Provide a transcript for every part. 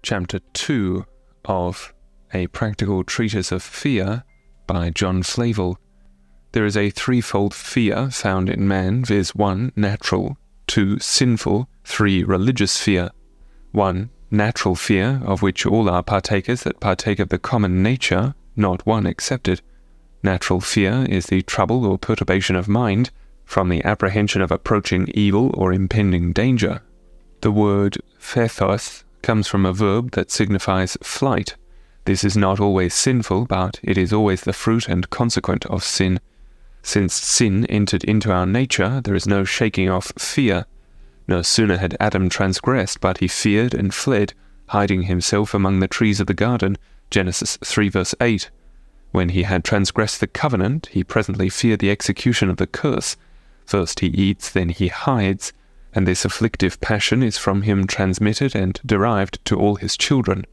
chapter 2 of A Practical Treatise of Fear by John Flavel. There is a threefold fear found in man, viz. 1. Natural, 2. Sinful, 3. Religious fear. 1. Natural fear, of which all are partakers that partake of the common nature, not one excepted. Natural fear is the trouble or perturbation of mind from the apprehension of approaching evil or impending danger. The word phthos comes from a verb that signifies flight. This is not always sinful, but it is always the fruit and consequent of sin. Since sin entered into our nature, there is no shaking off fear. No sooner had Adam transgressed, but he feared and fled, hiding himself among the trees of the garden, Genesis 3 verse 8. When he had transgressed the covenant, he presently feared the execution of the curse. First he eats, then he hides, and this afflictive passion is from him transmitted and derived to all his children.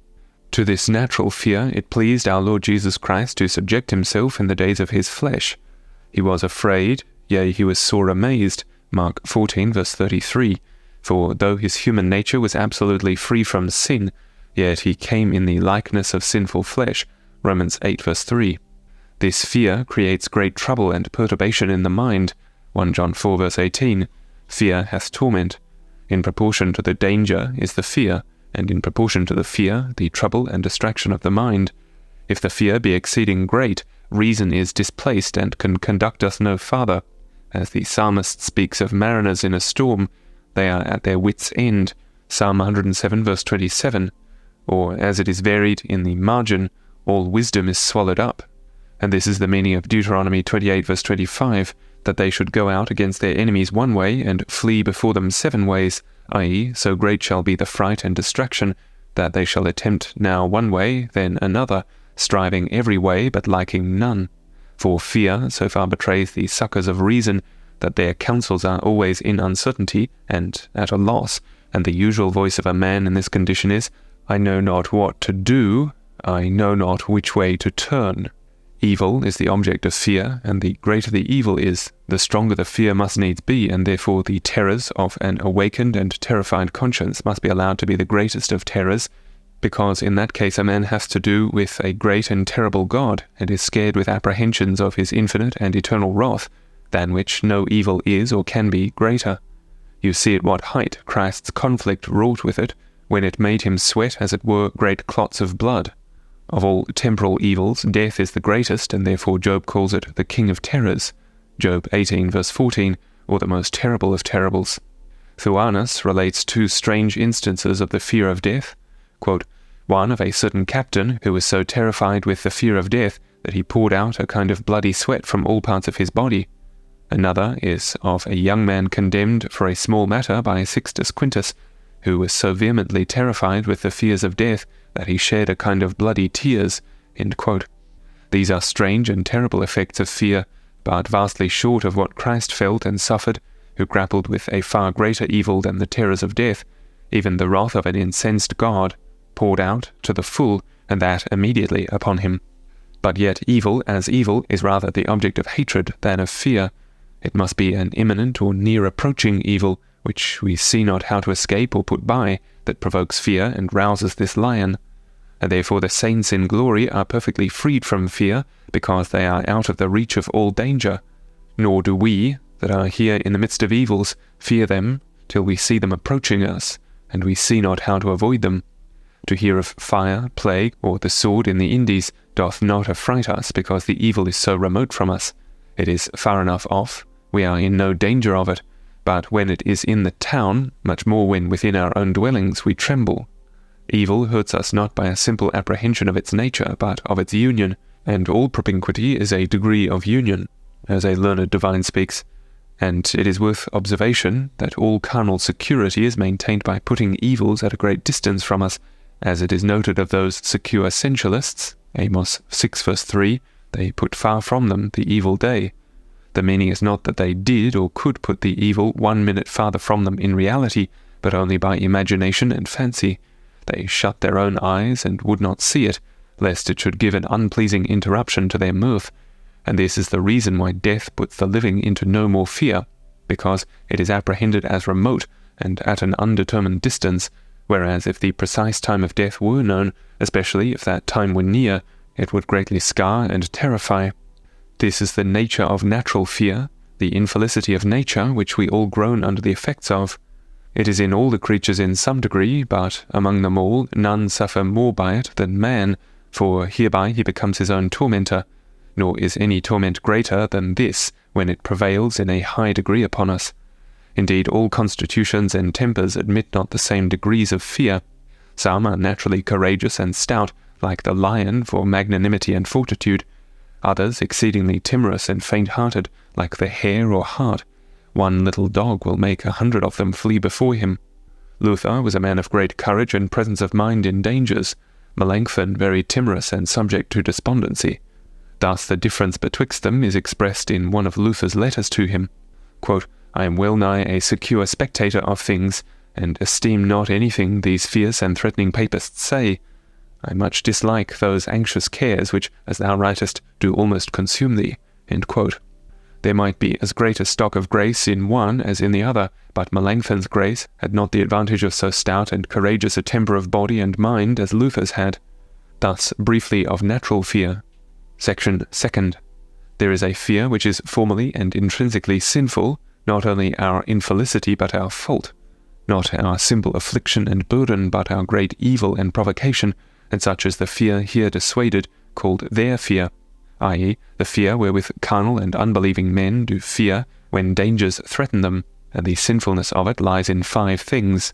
To this natural fear it pleased our Lord Jesus Christ to subject himself in the days of his flesh. He was afraid, yea, he was sore amazed, Mark 14 verse 33, for though his human nature was absolutely free from sin, yet he came in the likeness of sinful flesh, Romans 8 verse 3. This fear creates great trouble and perturbation in the mind, 1 John 4 verse 18. Fear hath torment. In proportion to the danger is the fear, and in proportion to the fear, the trouble and distraction of the mind. If the fear be exceeding great, reason is displaced and can conduct us no farther. As the psalmist speaks of mariners in a storm, they are at their wits' end, Psalm 107 verse 27, or as it is varied in the margin, all wisdom is swallowed up. And this is the meaning of Deuteronomy 28 verse 25, that they should go out against their enemies one way and flee before them 7 ways, i.e., so great shall be the fright and distraction, that they shall attempt now one way, then another, striving every way, but liking none. For fear so far betrays the succours of reason, that their counsels are always in uncertainty and at a loss, and the usual voice of a man in this condition is, I know not what to do, I know not which way to turn. Evil is the object of fear, and the greater the evil is, the stronger the fear must needs be, and therefore the terrors of an awakened and terrified conscience must be allowed to be the greatest of terrors, because in that case a man has to do with a great and terrible God, and is scared with apprehensions of his infinite and eternal wrath, than which no evil is or can be greater. You see at what height Christ's conflict wrought with it, when it made him sweat as it were great clots of blood. Of all temporal evils, death is the greatest, and therefore Job calls it the king of terrors, Job 18 verse 14, or the most terrible of terribles. Thuanus relates 2 strange instances of the fear of death. Quote, one of a certain captain who was so terrified with the fear of death that he poured out a kind of bloody sweat from all parts of his body. Another is of a young man condemned for a small matter by Sixtus Quintus, who was so vehemently terrified with the fears of death that he shed a kind of bloody tears. End quote. These are strange and terrible effects of fear, but vastly short of what Christ felt and suffered, who grappled with a far greater evil than the terrors of death, even the wrath of an incensed God, poured out to the full, and that immediately upon him. But yet evil as evil is rather the object of hatred than of fear. It must be an imminent or near approaching evil, which we see not how to escape or put by, that provokes fear and rouses this lion. And therefore the saints in glory are perfectly freed from fear, because they are out of the reach of all danger. Nor do we, that are here in the midst of evils, fear them, till we see them approaching us, and we see not how to avoid them. To hear of fire, plague, or the sword in the Indies doth not affright us, because the evil is so remote from us. It is far enough off, we are in no danger of it, but when it is in the town, much more when within our own dwellings, we tremble. Evil hurts us not by a simple apprehension of its nature, but of its union, and all propinquity is a degree of union, as a learned divine speaks, and it is worth observation that all carnal security is maintained by putting evils at a great distance from us, as it is noted of those secure sensualists, Amos 6 verse 3, they put far from them the evil day. The meaning is not that they did or could put the evil 1 minute farther from them in reality, but only by imagination and fancy. They shut their own eyes and would not see it, lest it should give an unpleasing interruption to their mirth. And this is the reason why death puts the living into no more fear, because it is apprehended as remote and at an undetermined distance, whereas if the precise time of death were known, especially if that time were near, it would greatly scar and terrify. This is the nature of natural fear, the infelicity of nature which we all groan under the effects of. It is in all the creatures in some degree, but among them all none suffer more by it than man, for hereby he becomes his own tormentor, nor is any torment greater than this when it prevails in a high degree upon us. Indeed, all constitutions and tempers admit not the same degrees of fear. Some are naturally courageous and stout, like the lion, for magnanimity and fortitude. Others exceedingly timorous and faint-hearted, like the hare or hart. One little dog will make 100 of them flee before him. Luther was a man of great courage and presence of mind in dangers. Melanchthon very timorous and subject to despondency. Thus the difference betwixt them is expressed in one of Luther's letters to him. Quote, I am well nigh a secure spectator of things, and esteem not anything these fierce and threatening papists say. I much dislike those anxious cares which, as thou writest, do almost consume thee. End quote. There might be as great a stock of grace in one as in the other, but Melanchthon's grace had not the advantage of so stout and courageous a temper of body and mind as Luther's had. Thus briefly of natural fear. Section 2nd. There is a fear which is formally and intrinsically sinful, not only our infelicity but our fault, not our simple affliction and burden but our great evil and provocation, and such as the fear here dissuaded, called their fear, i.e., the fear wherewith carnal and unbelieving men do fear when dangers threaten them, and the sinfulness of it lies in 5 things.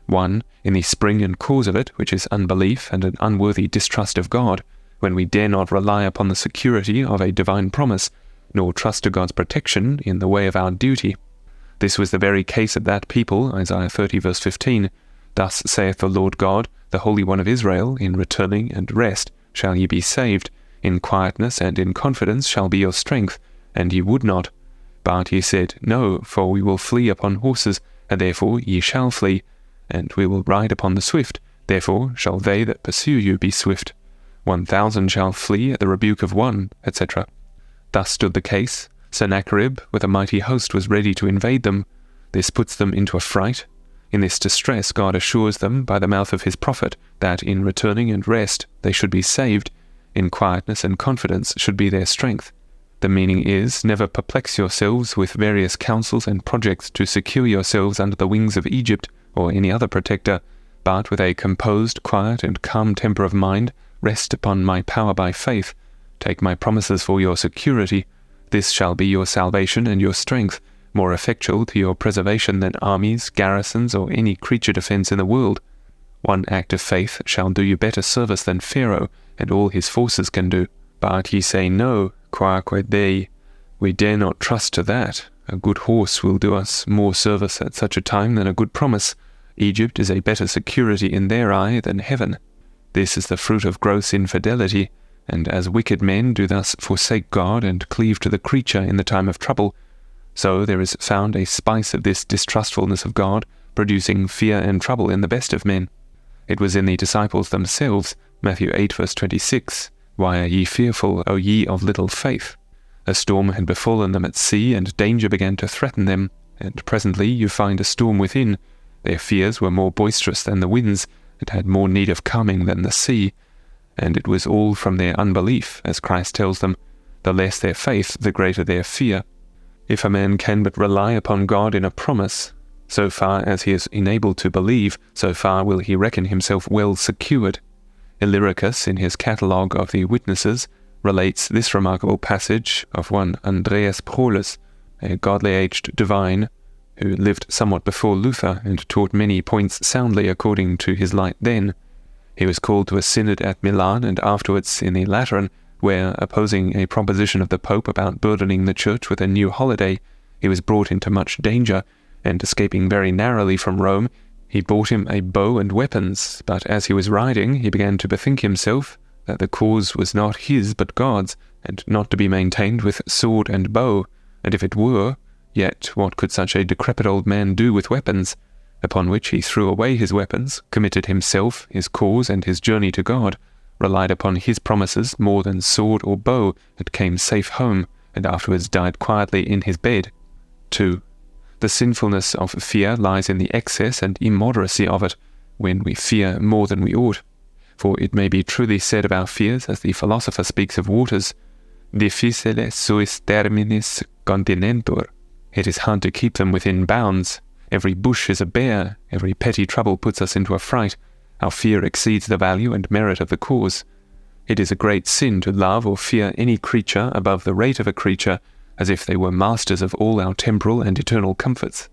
1. In the spring and cause of it, which is unbelief and an unworthy distrust of God, when we dare not rely upon the security of a divine promise, nor trust to God's protection in the way of our duty. This was the very case of that people, Isaiah 30 verse 15. Thus saith the Lord God, the Holy One of Israel, in returning and rest shall ye be saved, in quietness and in confidence shall be your strength, and ye would not. But ye said, No, for we will flee upon horses, and therefore ye shall flee, and we will ride upon the swift, therefore shall they that pursue you be swift. 1,000 shall flee at the rebuke of one, etc. Thus stood the case. Sennacherib with a mighty host was ready to invade them. This puts them into a fright. In this distress God assures them by the mouth of his prophet that in returning and rest they should be saved, in quietness and confidence should be their strength. The meaning is, never perplex yourselves with various counsels and projects to secure yourselves under the wings of Egypt or any other protector, but with a composed, quiet, and calm temper of mind, rest upon my power by faith, take my promises for your security. This shall be your salvation and your strength, more effectual to your preservation than armies, garrisons, or any creature defence in the world. One act of faith shall do you better service than Pharaoh and all his forces can do. But ye say, No, quaque Dei, we dare not trust to that. A good horse will do us more service at such a time than a good promise. Egypt is a better security in their eye than heaven. This is the fruit of gross infidelity, and as wicked men do thus forsake God and cleave to the creature in the time of trouble, so there is found a spice of this distrustfulness of God, producing fear and trouble in the best of men. It was in the disciples themselves, Matthew 8 verse 26, Why are ye fearful, O ye of little faith? A storm had befallen them at sea, and danger began to threaten them, and presently you find a storm within. Their fears were more boisterous than the winds, and had more need of calming than the sea. And it was all from their unbelief, as Christ tells them, the less their faith, the greater their fear. If a man can but rely upon God in a promise, so far as he is enabled to believe, so far will he reckon himself well secured. Illyricus, in his catalogue of the witnesses, relates this remarkable passage of one Andreas Paulus, a godly-aged divine, who lived somewhat before Luther and taught many points soundly according to his light then. He was called to a synod at Milan and afterwards in the Lateran, where, opposing a proposition of the Pope about burdening the Church with a new holiday, he was brought into much danger, and escaping very narrowly from Rome, he bought him a bow and weapons, but as he was riding, he began to bethink himself that the cause was not his but God's, and not to be maintained with sword and bow, and if it were, yet what could such a decrepit old man do with weapons? Upon which he threw away his weapons, committed himself, his cause, and his journey to God, relied upon his promises more than sword or bow, and came safe home, and afterwards died quietly in his bed. 2. The sinfulness of fear lies in the excess and immoderacy of it, when we fear more than we ought. For it may be truly said of our fears, as the philosopher speaks of waters, difficile suis terminis continentur. It is hard to keep them within bounds. Every bush is a bear, every petty trouble puts us into a fright. Our fear exceeds the value and merit of the cause. It is a great sin to love or fear any creature above the rate of a creature, as if they were masters of all our temporal and eternal comforts.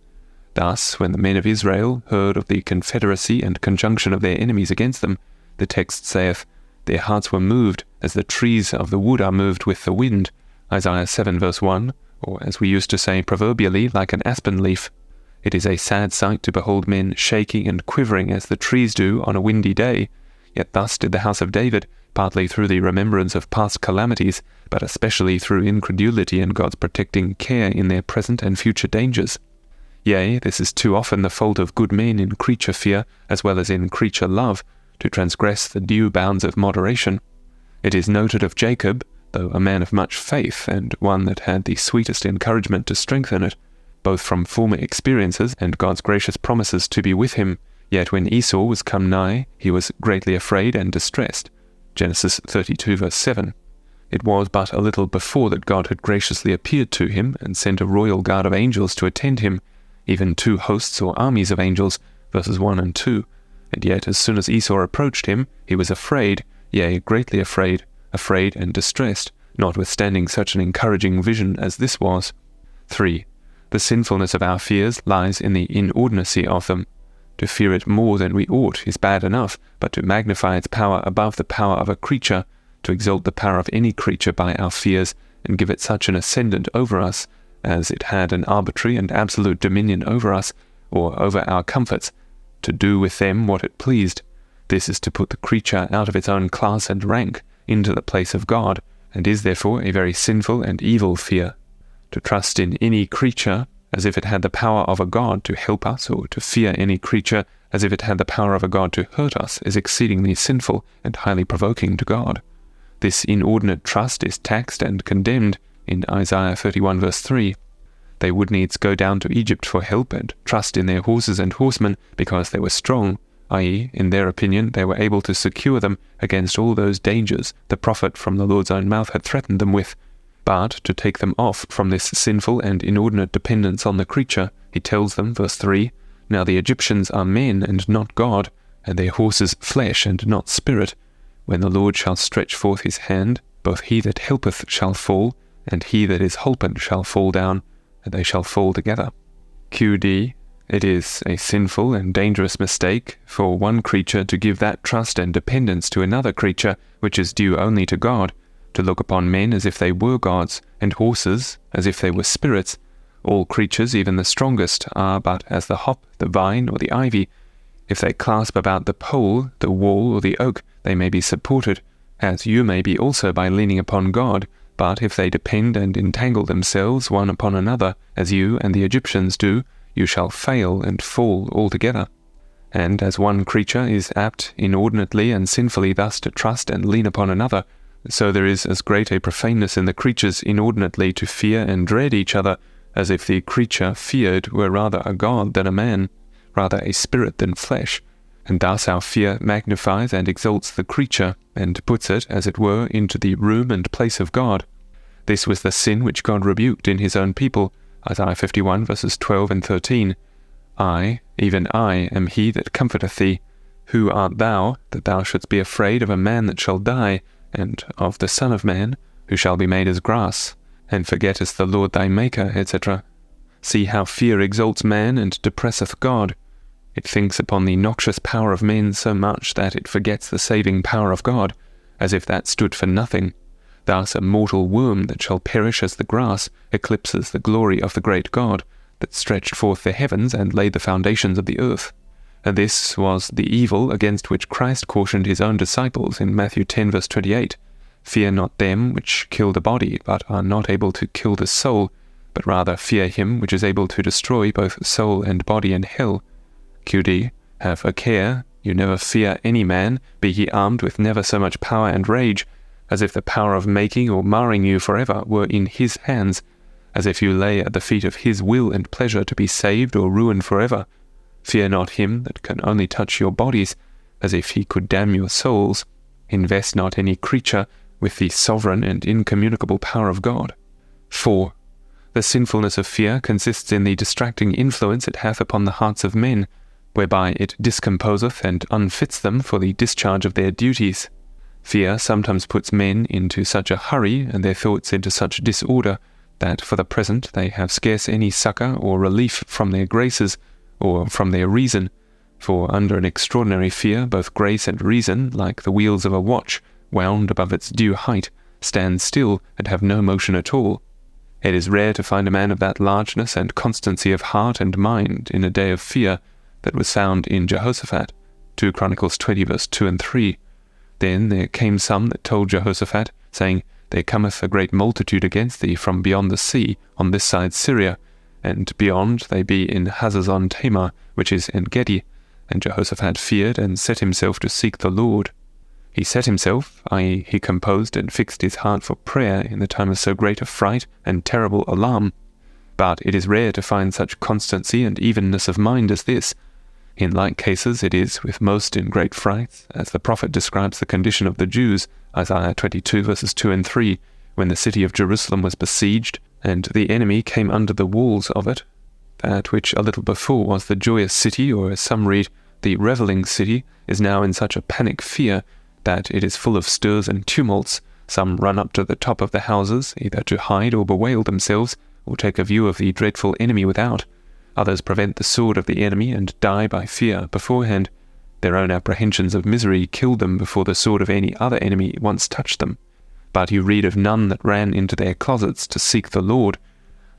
Thus, when the men of Israel heard of the confederacy and conjunction of their enemies against them, the text saith, their hearts were moved, as the trees of the wood are moved with the wind, Isaiah 7 verse 1, or as we used to say proverbially, like an aspen leaf. It is a sad sight to behold men shaking and quivering as the trees do on a windy day. Yet thus did the house of David, partly through the remembrance of past calamities, but especially through incredulity and God's protecting care in their present and future dangers. Yea, this is too often the fault of good men in creature fear, as well as in creature love, to transgress the due bounds of moderation. It is noted of Jacob, though a man of much faith, and one that had the sweetest encouragement to strengthen it, both from former experiences and God's gracious promises to be with him, yet when Esau was come nigh, he was greatly afraid and distressed. Genesis 32 verse 7. It was but a little before that God had graciously appeared to him, and sent a royal guard of angels to attend him, even 2 hosts or armies of angels, verses 1 and 2. And yet as soon as Esau approached him, he was afraid, yea, greatly afraid and distressed, notwithstanding such an encouraging vision as this was. 3. The sinfulness of our fears lies in the inordinacy of them. To fear it more than we ought is bad enough, but to magnify its power above the power of a creature, to exalt the power of any creature by our fears, and give it such an ascendant over us, as it had an arbitrary and absolute dominion over us, or over our comforts, to do with them what it pleased. This is to put the creature out of its own class and rank, into the place of God, and is therefore a very sinful and evil fear. To trust in any creature as if it had the power of a god to help us, or to fear any creature as if it had the power of a god to hurt us, is exceedingly sinful and highly provoking to God. This inordinate trust is taxed and condemned in Isaiah 31 verse 3. They would needs go down to Egypt for help and trust in their horses and horsemen because they were strong, i.e., in their opinion, they were able to secure them against all those dangers the prophet from the Lord's own mouth had threatened them with. But to take them off from this sinful and inordinate dependence on the creature, he tells them, verse 3, Now the Egyptians are men and not God, and their horses flesh and not spirit. When the Lord shall stretch forth his hand, both he that helpeth shall fall, and he that is holpen shall fall down, and they shall fall together. QD. It is a sinful and dangerous mistake for one creature to give that trust and dependence to another creature which is due only to God, to look upon men as if they were gods, and horses as if they were spirits. All creatures, even the strongest, are but as the hop, the vine, or the ivy. If they clasp about the pole, the wall, or the oak, they may be supported, as you may be also by leaning upon God. But if they depend and entangle themselves one upon another, as you and the Egyptians do, you shall fail and fall altogether. And as one creature is apt inordinately and sinfully thus to trust and lean upon another, so there is as great a profaneness in the creatures inordinately to fear and dread each other, as if the creature feared were rather a god than a man, rather a spirit than flesh. And thus our fear magnifies and exalts the creature, and puts it, as it were, into the room and place of God. This was the sin which God rebuked in his own people, Isaiah 51 verses 12 and 13. I, even I, am he that comforteth thee. Who art thou, that thou shouldst be afraid of a man that shall die, and of the Son of Man, who shall be made as grass, and forgettest the Lord thy Maker, etc. See how fear exalts man and depresseth God. It thinks upon the noxious power of men so much that it forgets the saving power of God, as if that stood for nothing. Thus a mortal worm that shall perish as the grass eclipses the glory of the great God, that stretched forth the heavens and laid the foundations of the earth. And this was the evil against which Christ cautioned his own disciples in Matthew 10 verse 28. Fear not them which kill the body, but are not able to kill the soul, but rather fear him which is able to destroy both soul and body in hell. QD. Have a care, you never fear any man, be he armed with never so much power and rage, as if the power of making or marring you forever were in his hands, as if you lay at the feet of his will and pleasure to be saved or ruined forever. Fear not him that can only touch your bodies, as if he could damn your souls. Invest not any creature with the sovereign and incommunicable power of God. 4. The sinfulness of fear consists in the distracting influence it hath upon the hearts of men, whereby it discomposeth and unfits them for the discharge of their duties. Fear sometimes puts men into such a hurry, and their thoughts into such disorder, that for the present they have scarce any succour or relief from their graces, or from their reason. For under an extraordinary fear, both grace and reason, like the wheels of a watch, wound above its due height, stand still and have no motion at all. It is rare to find a man of that largeness and constancy of heart and mind in a day of fear that was found in Jehoshaphat. 2 Chronicles 20 verse 2 and 3. Then there came some that told Jehoshaphat, saying, There cometh a great multitude against thee from beyond the sea, on this side Syria, and beyond they be in Hazazon Tamar, which is En Gedi. And Jehoshaphat feared, and set himself to seek the Lord. He set himself, i.e., he composed and fixed his heart for prayer in the time of so great a fright and terrible alarm. But it is rare to find such constancy and evenness of mind as this. In like cases it is with most in great frights, as the prophet describes the condition of the Jews, Isaiah 22 verses 2 and 3, when the city of Jerusalem was besieged, and the enemy came under the walls of it. That which a little before was the joyous city, or as some read, the revelling city, is now in such a panic fear, that it is full of stirs and tumults. Some run up to the top of the houses, either to hide or bewail themselves, or take a view of the dreadful enemy without. Others prevent the sword of the enemy, and die by fear beforehand. Their own apprehensions of misery killed them before the sword of any other enemy once touched them. But you read of none that ran into their closets to seek the Lord.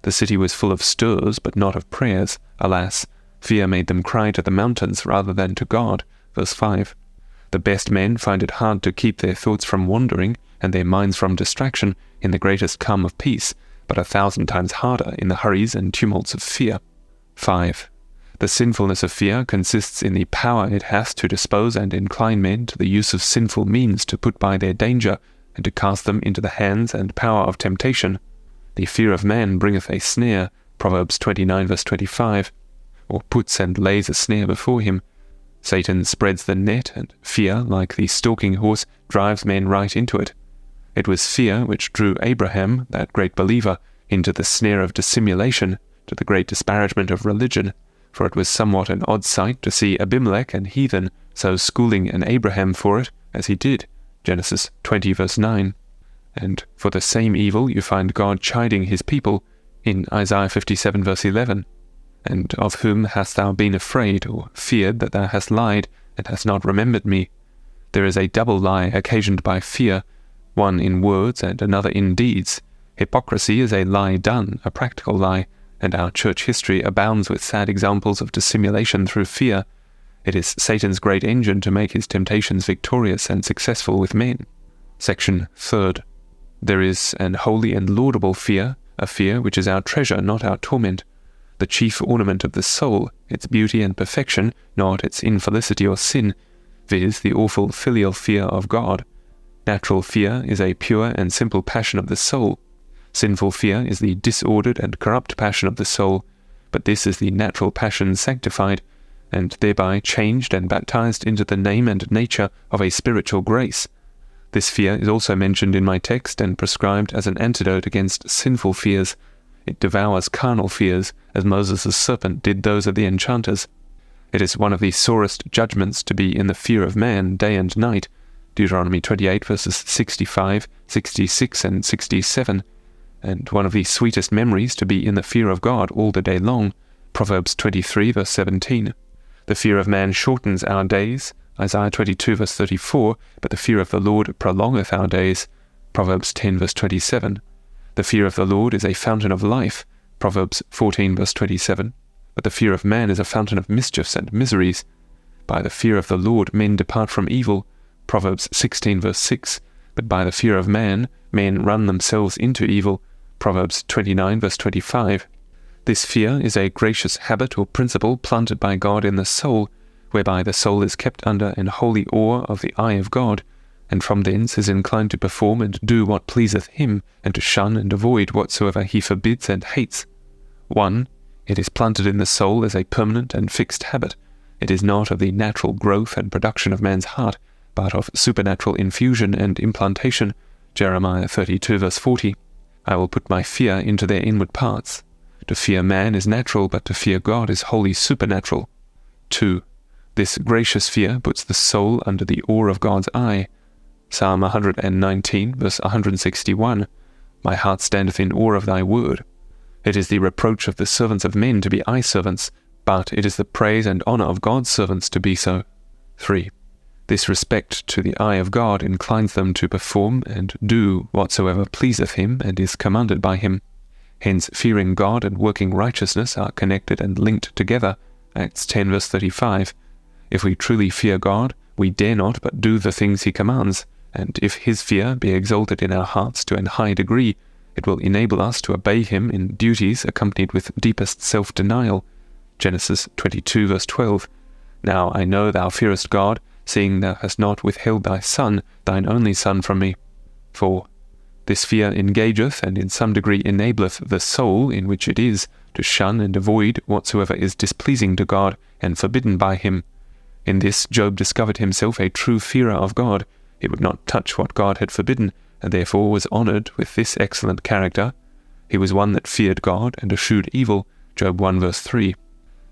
The city was full of stirs, but not of prayers. Alas, fear made them cry to the mountains rather than to God. Verse 5. The best men find it hard to keep their thoughts from wandering, and their minds from distraction, in the greatest calm of peace, but 1,000 times harder in the hurries and tumults of fear. 5. The sinfulness of fear consists in the power it hath to dispose and incline men to the use of sinful means to put by their danger, and to cast them into the hands and power of temptation. The fear of man bringeth a snare, Proverbs 29 verse 25, or puts and lays a snare before him. Satan spreads the net, and fear, like the stalking horse, drives men right into it. It was fear which drew Abraham, that great believer, into the snare of dissimulation, to the great disparagement of religion, for it was somewhat an odd sight to see Abimelech and heathen so schooling an Abraham for it as he did, Genesis 20 verse 9. And for the same evil you find God chiding his people in Isaiah 57 verse 11. And of whom hast thou been afraid, or feared that thou hast lied, and hast not remembered me? There is a double lie occasioned by fear, one in words and another in deeds. Hypocrisy is a lie done, a practical lie, and our church history abounds with sad examples of dissimulation through fear. It is Satan's great engine to make his temptations victorious and successful with men. Section 3rd. There is an holy and laudable fear, a fear which is our treasure, not our torment. The chief ornament of the soul, its beauty and perfection, not its infelicity or sin, viz. The awful filial fear of God. Natural fear is a pure and simple passion of the soul. Sinful fear is the disordered and corrupt passion of the soul, but this is the natural passion sanctified, and thereby changed and baptized into the name and nature of a spiritual grace. This fear is also mentioned in my text and prescribed as an antidote against sinful fears. It devours carnal fears, as Moses' serpent did those of the enchanters. It is one of the sorest judgments to be in the fear of man day and night, Deuteronomy 28 verses 65, 66, and 67, and one of the sweetest memories to be in the fear of God all the day long, Proverbs 23 verse 17. The fear of man shortens our days, Isaiah 22 verse 34, but the fear of the Lord prolongeth our days, Proverbs 10 verse 27. The fear of the Lord is a fountain of life, Proverbs 14 verse 27, but the fear of man is a fountain of mischiefs and miseries. By the fear of the Lord men depart from evil, Proverbs 16 verse 6, but by the fear of man men run themselves into evil, Proverbs 29 verse 25. This fear is a gracious habit or principle planted by God in the soul, whereby the soul is kept under an holy awe of the eye of God, and from thence is inclined to perform and do what pleaseth him, and to shun and avoid whatsoever he forbids and hates. 1. It is planted in the soul as a permanent and fixed habit. It is not of the natural growth and production of man's heart, but of supernatural infusion and implantation. Jeremiah 32 verse 40. I will put my fear into their inward parts. To fear man is natural, but to fear God is wholly supernatural. 2. This gracious fear puts the soul under the awe of God's eye. Psalm 119 verse 161. My heart standeth in awe of thy word. It is the reproach of the servants of men to be eye-servants, but it is the praise and honor of God's servants to be so. 3. This respect to the eye of God inclines them to perform and do whatsoever pleaseth him and is commanded by him. Hence fearing God and working righteousness are connected and linked together. Acts 10 verse 35. If we truly fear God, we dare not but do the things he commands, and if his fear be exalted in our hearts to an high degree, it will enable us to obey him in duties accompanied with deepest self-denial. Genesis 22 verse 12. Now I know thou fearest God, seeing thou hast not withheld thy Son, thine only Son, from me. 4. This fear engageth and in some degree enableth the soul in which it is to shun and avoid whatsoever is displeasing to God and forbidden by him. In this Job discovered himself a true fearer of God. He would not touch what God had forbidden, and therefore was honored with this excellent character. He was one that feared God and eschewed evil. Job 1 verse 3.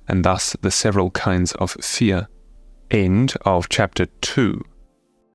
And thus the several kinds of fear. End of chapter 2.